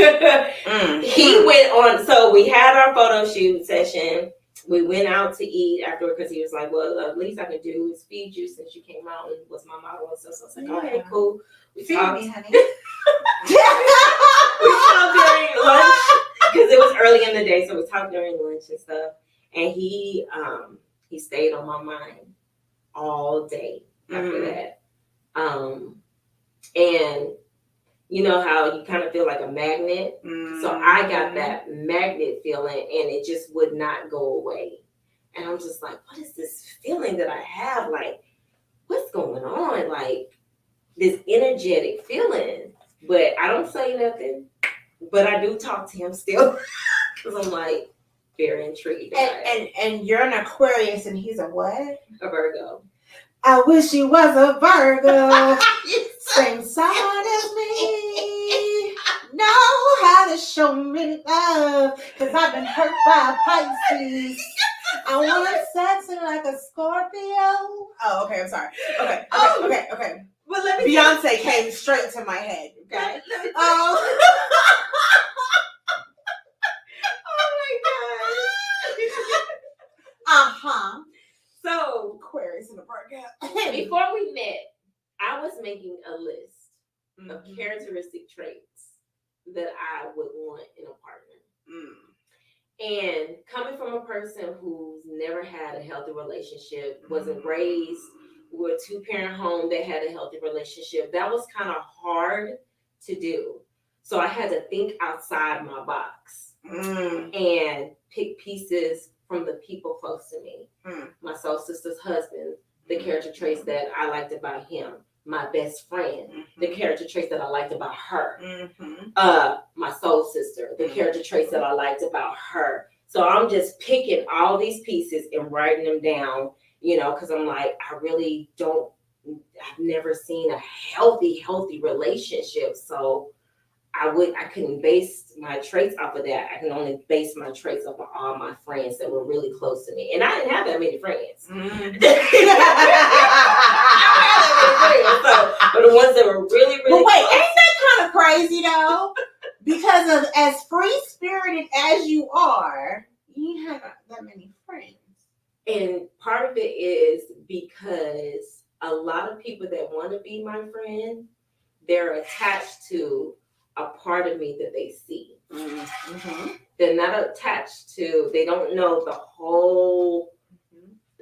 went on, so we had our photo shoot session. We went out to eat afterward, because he was like, well, at least I can do is feed you since you came out and was my model and stuff. So I was like, okay, cool. We Feed talked. me, honey. We talked during lunch, because it was early in the day, so we talked during lunch and stuff. And he He stayed on my mind all day after that. And you know how you kind of feel like a magnet? So I got that magnet feeling and it just would not go away. And I'm just like, what is this feeling that I have? Like, what's going on? Like, this energetic feeling. But I don't say nothing. But I do talk to him still. Because I'm like, very intrigued. And you're an Aquarius and he's a what? A Virgo. I wish he was a Virgo. Same sign as me. Know how to show me love. Because I've been hurt by Pisces. I want sexy like a Scorpio. Oh, okay, I'm sorry. Okay. Well, let me Beyonce came straight to my head. Okay. Oh my gosh. So Aquarius in the Virgo. Before we met, I was making a list of characteristic traits that I would want in a partner. And coming from a person who's never had a healthy relationship, wasn't raised with a 2-parent home that had a healthy relationship, that was kind of hard to do. So I had to think outside my box and pick pieces from the people close to me. My soul sister's husband, the character traits that I liked about him. My best friend, the character traits that I liked about her. My soul sister, the character traits that I liked about her. So I'm just picking all these pieces and writing them down, you know, because I'm like, I've never seen a healthy relationship. So I couldn't base my traits off of that. I can only base my traits off of all my friends that were really close to me. And I didn't have that many friends. But the ones that were really, really But wait, close. ain't that kind of crazy though? Because of as free-spirited as you are, you ain't have that many friends. And part of it is because a lot of people that want to be my friend, they're attached to a part of me that they see. They're not attached to, they don't know the whole.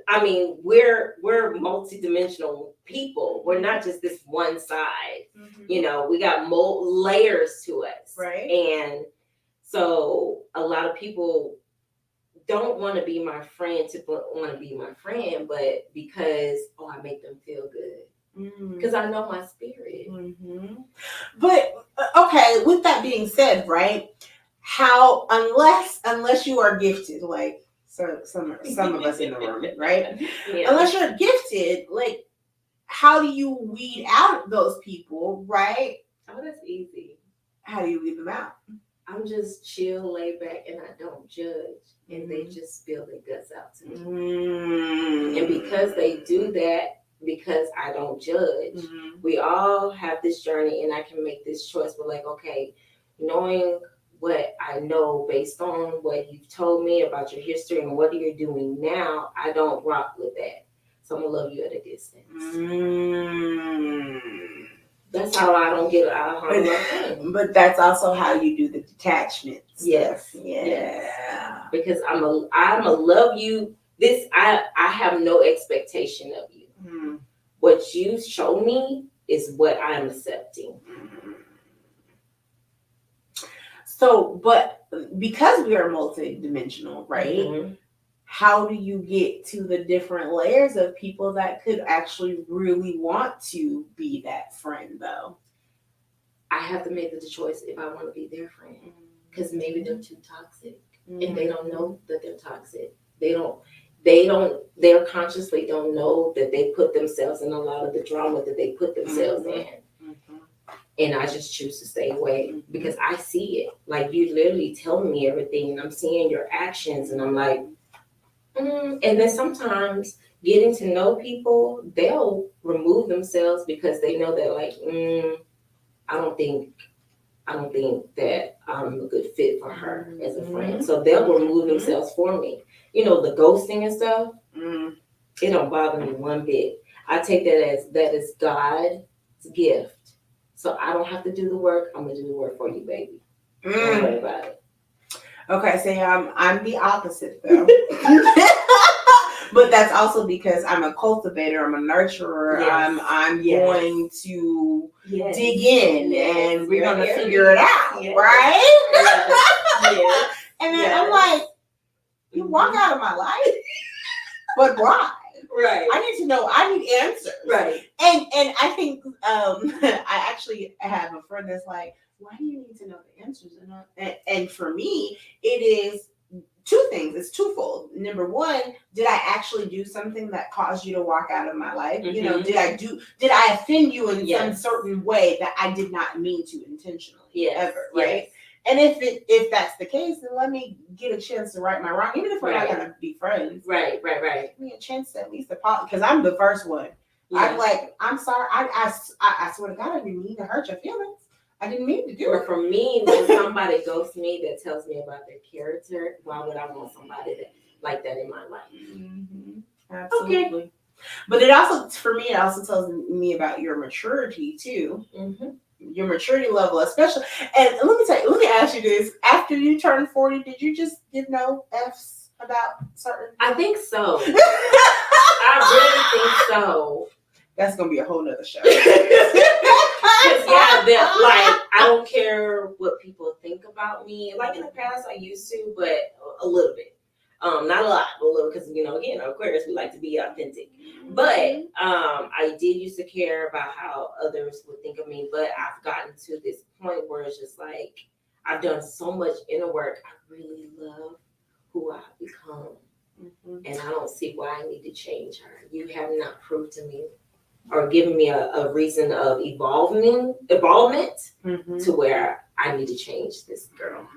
I mean, we're multidimensional people. We're not just this one side. You know, we got more layers to us. Right. And so a lot of people don't want to be my friend to want to be my friend, but because, I make them feel good. Because I know my spirit. But okay, with that being said, right? How unless you are gifted, like some of us in the room, right? Yeah. Unless you're gifted, like how do you weed out those people, right? Oh, that's easy. How do you weed them out? I'm just chill, lay back, and I don't judge, and they just spill their guts out to me. And because they do that, because I don't judge, we all have this journey, and I can make this choice. But like, okay, knowing what I know based on what you've told me about your history and what you're doing now, I don't rock with that. So I'm gonna love you at a distance. That's how I don't get out of harm. But that's also how you do the detachment stuff. Yes. Yeah. Because I'm a love you. This I have no expectation of you. What you show me is what I'm accepting. So, but because we are multidimensional, right? How do you get to the different layers of people that could actually really want to be that friend, though? I have to make the choice if I want to be their friend. Because maybe they're too toxic. And they don't know that they're toxic. They consciously don't know that they put themselves in a lot of the drama that they put themselves in. And I just choose to stay away because I see it. Like, you literally telling me everything and I'm seeing your actions and I'm like, and then sometimes getting to know people, they'll remove themselves because they know that like, I don't think that I'm a good fit for her as a friend. So they'll remove themselves for me. You know, the ghosting and stuff, it don't bother me one bit. I take that as God's gift. So I don't have to do the work. I'm gonna do the work for you, baby. Don't worry about it. Okay, so I'm the opposite though. But that's also because I'm a cultivator, I'm a nurturer, Yes. I'm Yes. going to Yes. dig in Yes. and we're You're gonna Aries. figure it out, Yes. right? Yes. Yes. And then Yes. I'm like, you walk out of my life, but why? Right. I need to know. I need answers. Right. And I think I actually have a friend that's like, why do you need to know the answers? And for me, it is two things. It's twofold. Number one, did I actually do something that caused you to walk out of my life? Mm-hmm. You know, did I offend you in Yes. some certain way that I did not mean to intentionally ever, right? Yes. And if that's the case, then let me get a chance to right my wrong, even if we're not gonna be friends. Right. Give me a chance to at least apologize, because I'm the first one. Yeah. I'm like, I'm sorry. I swear to God, I didn't mean to hurt your feelings. I didn't mean to do Or it. for me, when somebody ghosts me that tells me about their character, why would I want somebody like that in my life? Mm-hmm. Absolutely. Okay. But it also, for me, it also tells me about your maturity too. Mm-hmm. Your maturity level, especially. And let me ask you this: after you turned 40, did you just give no F's about certain? I think so. I really think so. That's gonna be a whole nother show. Like I don't care what people think about me. Like in the past, I used to, but a little bit. Not a lot, but a little, because again, Aquarius, we like to be authentic. But I did used to care about how others would think of me. But I've gotten to this point where it's just like I've done so much inner work. I really love who I've become, and I don't see why I need to change her. You have not proved to me or given me a reason of evolvement to where I need to change this girl.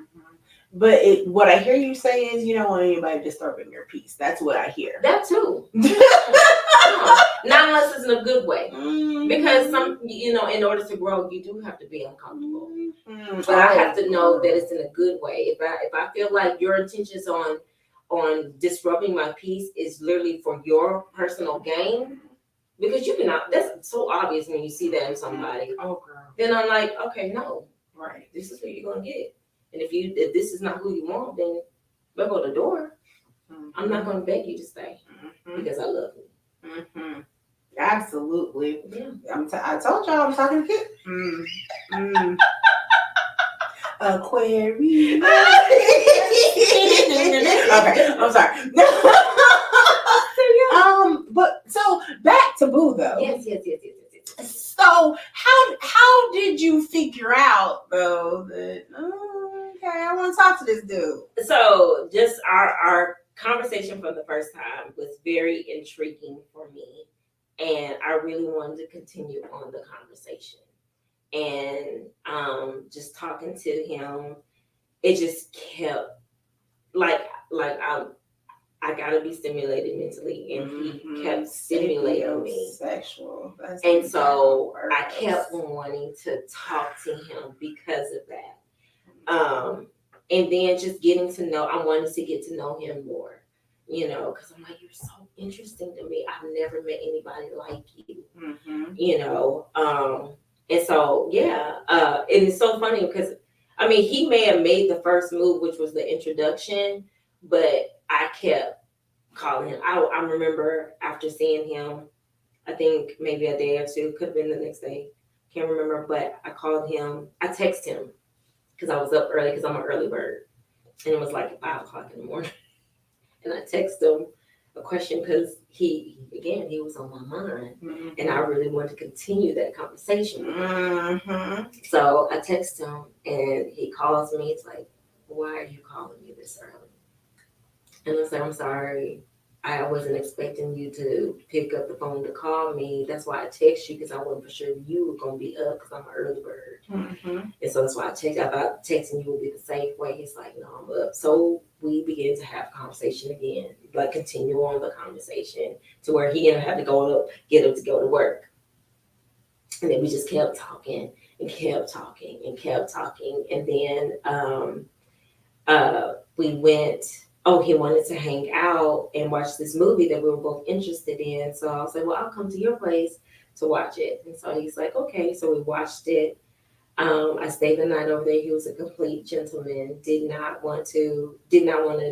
But what I hear you say is you don't want anybody disturbing your peace. That's what I hear. That too. No, not unless it's in a good way. Because in order to grow, you do have to be uncomfortable. But I have to know that it's in a good way. If I feel like your intentions on disrupting my peace is literally for your personal gain, because you cannot. That's so obvious when you see that in somebody. Oh, girl. Then I'm like, okay, no, right. This is what you're gonna get. And if this is not who you want, then we'll go to the door. I'm not gonna beg you to stay because I love you. Absolutely. Yeah. I told y'all I'm talking to kids. Aquarius. Okay, I'm sorry. But so back to Boo though. Yes. So how did you figure out though that okay, I want to talk to this dude? So just our conversation for the first time was very intriguing for me, and I really wanted to continue on the conversation. And just talking to him, it just kept I gotta be stimulated mentally, and he kept stimulating me. Sexual. And so I kept wanting to talk to him because of that. And then just getting to know, I wanted to get to know him more, because I'm like, you're so interesting to me. I've never met anybody like you, and so, and it's so funny because, he may have made the first move, which was the introduction, but I kept calling him. I remember after seeing him, I think maybe a day or two, could have been the next day, can't remember, but I called him. I texted him because I was up early because I'm an early bird, and it was like 5 o'clock in the morning, and I texted him a question because he was on my mind, and I really wanted to continue that conversation with him. So I text him, and he calls me. It's like, why are you calling me this early? And I said, I'm sorry. I wasn't expecting you to pick up the phone to call me. That's why I text you, because I wasn't for sure you were going to be up because I'm an early bird. And so that's why I text. I thought texting you would be the safe way. He's like, no, I'm up. So we began to have a conversation again, like continue on the conversation to where he didn't have to get up to go to work. And then we just kept talking and kept talking and kept talking. And then we went. Oh, he wanted to hang out and watch this movie that we were both interested in. So I was like, well, I'll come to your place to watch it. And so he's like, okay. So we watched it. I stayed the night over there. He was a complete gentleman. Did not want to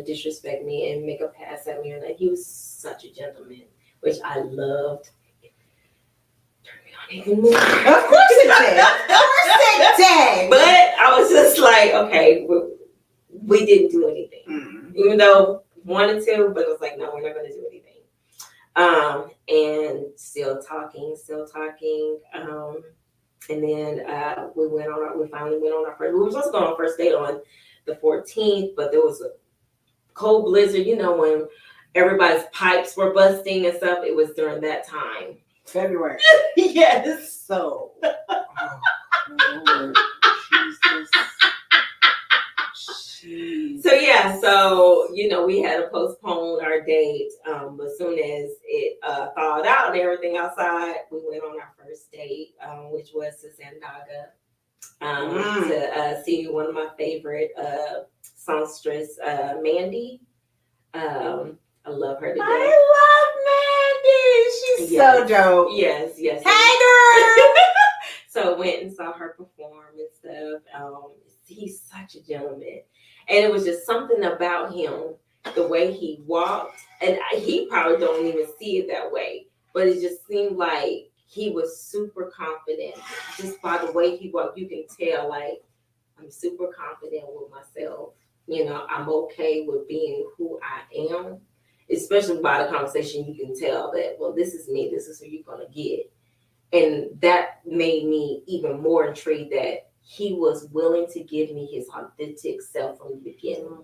disrespect me and make a pass at me or that. He was such a gentleman, which I loved. Turned me on even more. Of course it did. Of course it did. But I was just like, okay, we didn't do anything, even though we wanted to. But it was like, no, we're not going to do anything. And still talking. And then we finally went on our first. We were supposed to go on our first date on the 14th, but there was a cold blizzard. You know, when everybody's pipes were busting and stuff. It was during that time. February. Yes. So. Lord, Jesus. So yeah, so you know, we had to postpone our date. As soon as it thawed out and everything outside, we went on our first date, which was to Sandaga, to see one of my favorite songstress, Mandy. I love her to death. I love Mandy. She's so dope. Yes. Hey, girl. So went and saw her perform and stuff. He's such a gentleman. And it was just something about him, the way he walked. And he probably don't even see it that way. But it just seemed like he was super confident. Just by the way he walked, you can tell, like, I'm super confident with myself. You know, I'm okay with being who I am. Especially by the conversation, you can tell that, well, this is me. This is who you're going to get. And that made me even more intrigued that he was willing to give me his authentic self from the beginning.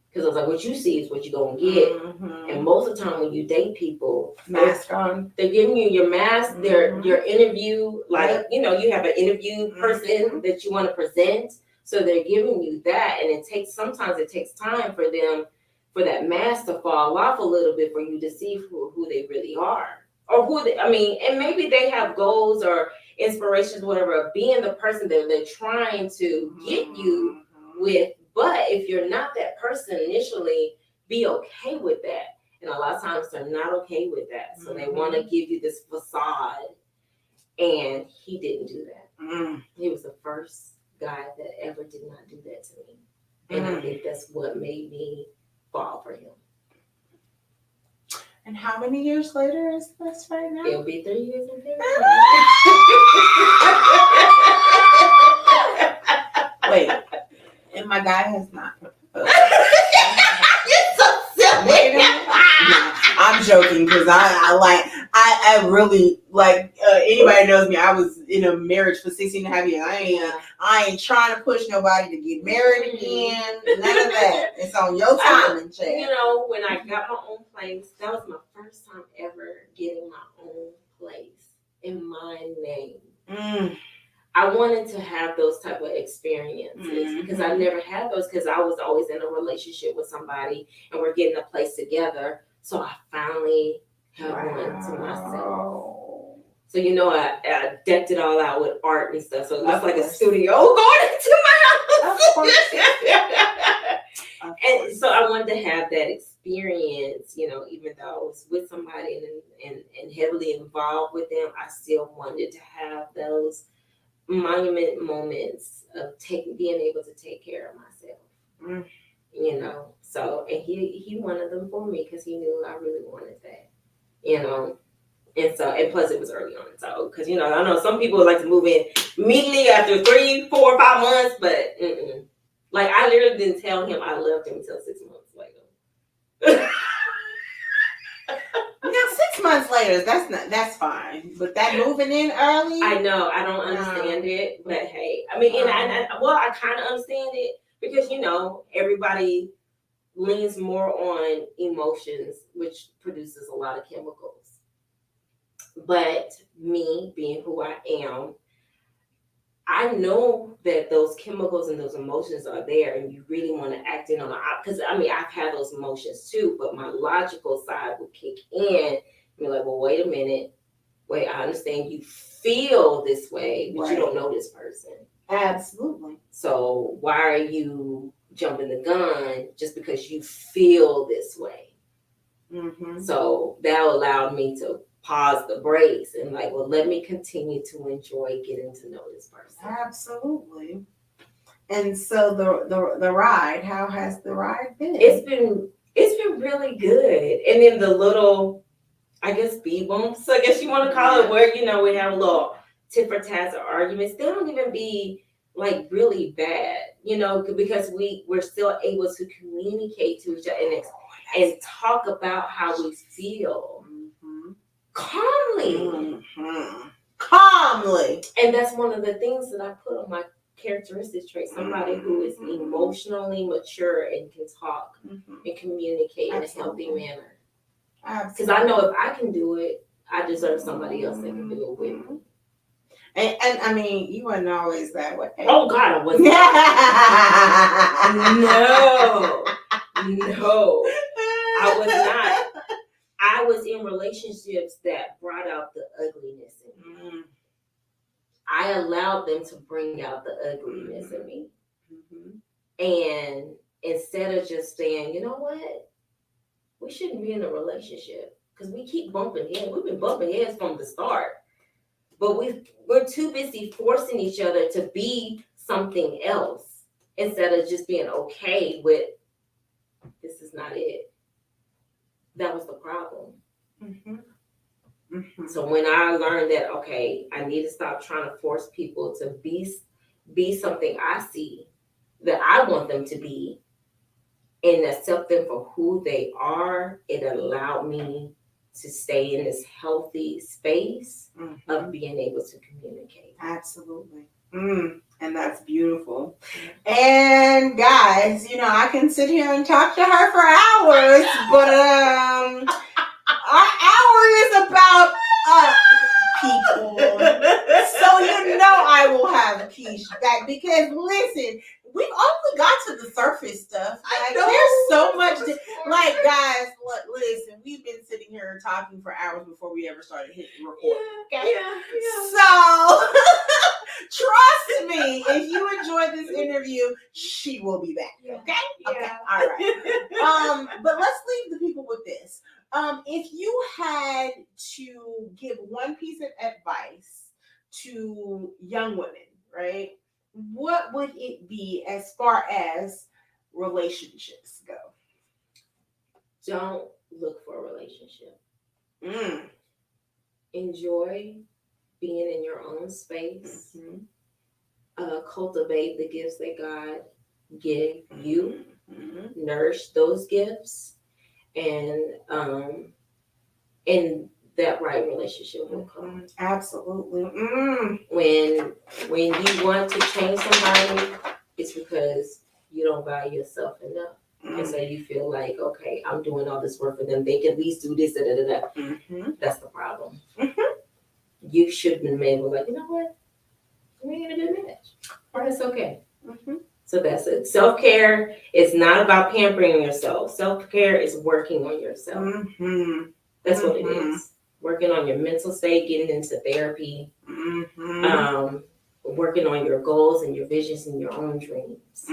Because I was like, what you see is what you're going to get. Mm-hmm. And most of the time when you date people, mask on, they're giving you your mask, your interview, like, you know, you have an interview person that you want to present. So they're giving you that. And sometimes it takes time for them, for that mask to fall off a little bit for you to see who they really are. Or and maybe they have goals or inspirations, whatever, of being the person that they're trying to get you with. But if you're not that person initially, be okay with that. And a lot of times they're not okay with that. So they want to give you this facade. And he didn't do that. He was the first guy that ever did not do that to me. And I think that's what made me fall for him. And how many years later is this right now? It'll be 3 years in February. Wait, and my guy has not proposed. You're so silly. No, I'm joking because I really like anybody knows me. I was in a marriage for 16 and a half years. I ain't trying to push nobody to get married again. None of that. It's on your time and Chad. You know, when I got my own place, that was my first time ever getting my own place in my name. I wanted to have those type of experiences because I never had those because I was always in a relationship with somebody and we're getting a place together. So I finally had one to myself. So, you know, I decked it all out with art and stuff. So it looks like a studio going into my house. And so I wanted to have that experience, you know, even though I was with somebody and heavily involved with them, I still wanted to have those monument moments of being able to take care of myself. You know, so, and he wanted them for me because he knew I really wanted that, you know. And so, and plus it was early on. So, because, you know, I know some people like to move in immediately after 3, 4, 5 months, but like I literally didn't tell him I loved him until 6 months later. Now 6 months later, that's fine. But that moving in early, I know, I don't understand it, but hey, I mean, and I kind of understand it because, you know, everybody leans more on emotions, which produces a lot of chemicals. But me being who I am, I know that those chemicals and those emotions are there and you really want to act in on it. Because, I mean, I've had those emotions too, but my logical side will kick in. You're like, well, wait a minute. Wait, I understand you feel this way, but you don't know this person. Absolutely. So why are you jumping the gun just because you feel this way? So that allowed me to pause the brakes and like, well, let me continue to enjoy getting to know this person. Absolutely. And so the ride, how has the ride been? It's been really good. And then the little, I guess, speed bumps, I guess you want to call it, where, we have a little tit for tat or arguments. They don't even be like really bad, because we're still able to communicate to each other and talk about how we feel calmly. Calmly. And that's one of the things that I put on my characteristic trait, somebody who is emotionally mature and can talk and communicate in a healthy manner. Because I know if I can do it, I deserve somebody else that can do it with me. And I mean, you weren't always that way. Oh God, I wasn't. No, I was not. I was in relationships that brought out the ugliness in me. I allowed them to bring out the ugliness in me. And instead of just saying, you know what, we shouldn't be in a relationship because we keep bumping heads. We've been bumping heads from the start. But we're too busy forcing each other to be something else instead of just being okay with, this is not it. That was the problem. So when I learned that, okay, I need to stop trying to force people to be something I see that I want them to be and accept them for who they are, it allowed me to stay in this healthy space of being able to communicate. Absolutely. And that's beautiful. And guys, I can sit here and talk to her for hours, but our hour is about people. So I will have Kish back because listen, we've only got to the surface stuff. There's so much like, guys, listen, we've been sitting here talking for hours before we ever started hitting record. Okay? So trust me, if you enjoyed this interview, she will be back. Okay? Okay. All right. But let's leave the people with this. If you had to give one piece of advice to young women, right? What would it be as far as relationships go? Don't look for a relationship. Enjoy being in your own space. Cultivate the gifts that God gave you. Nourish those gifts, and that right relationship will come. Absolutely. When you want to change somebody, it's because you don't value yourself enough. And so you feel like, okay, I'm doing all this work for them. They can at least do this, That's the problem. You should have been able, like, you know what? We ain't a good match. Or it's okay. So that's it. Self-care is not about pampering yourself. Self-care is working on yourself. That's what it is. Working on your mental state, getting into therapy, working on your goals and your visions and your own dreams.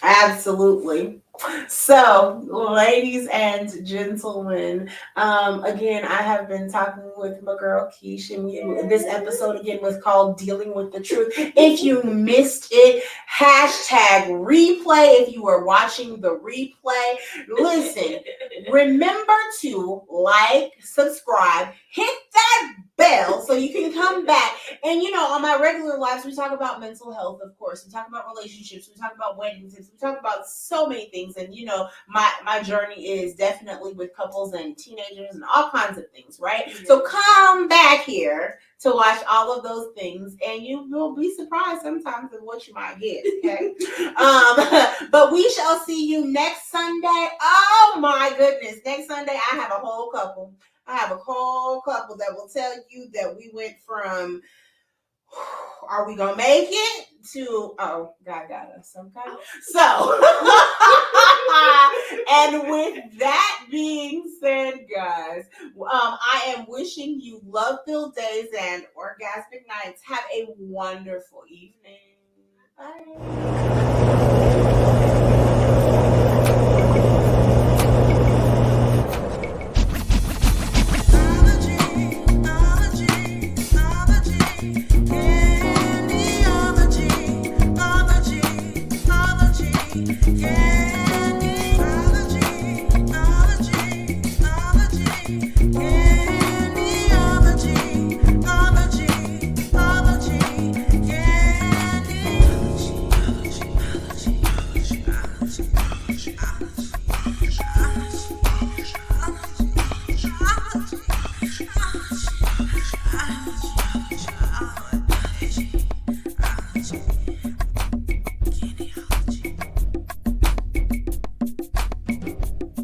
Absolutely. So, ladies and gentlemen, again, I have been talking with my girl Kish, and this episode again was called Dealing with the Truth. If you missed it, #replay. If you were watching the replay, listen, remember to like, subscribe, hit that bell so you can come back. And on my regular lives, we talk about mental health, of course. We talk about relationships. We talk about wedding tips. We talk about so many things. And my journey is definitely with couples and teenagers and all kinds of things, right? So come back here to watch all of those things, and you will be surprised sometimes at what you might get. Okay. But we shall see you next Sunday. Oh my goodness. Next Sunday, I have a whole couple. That will tell you that we went from, are we gonna make it, to, oh, God got us, okay? So, and with that being said, guys, I am wishing you love-filled days and orgasmic nights. Have a wonderful evening. Bye.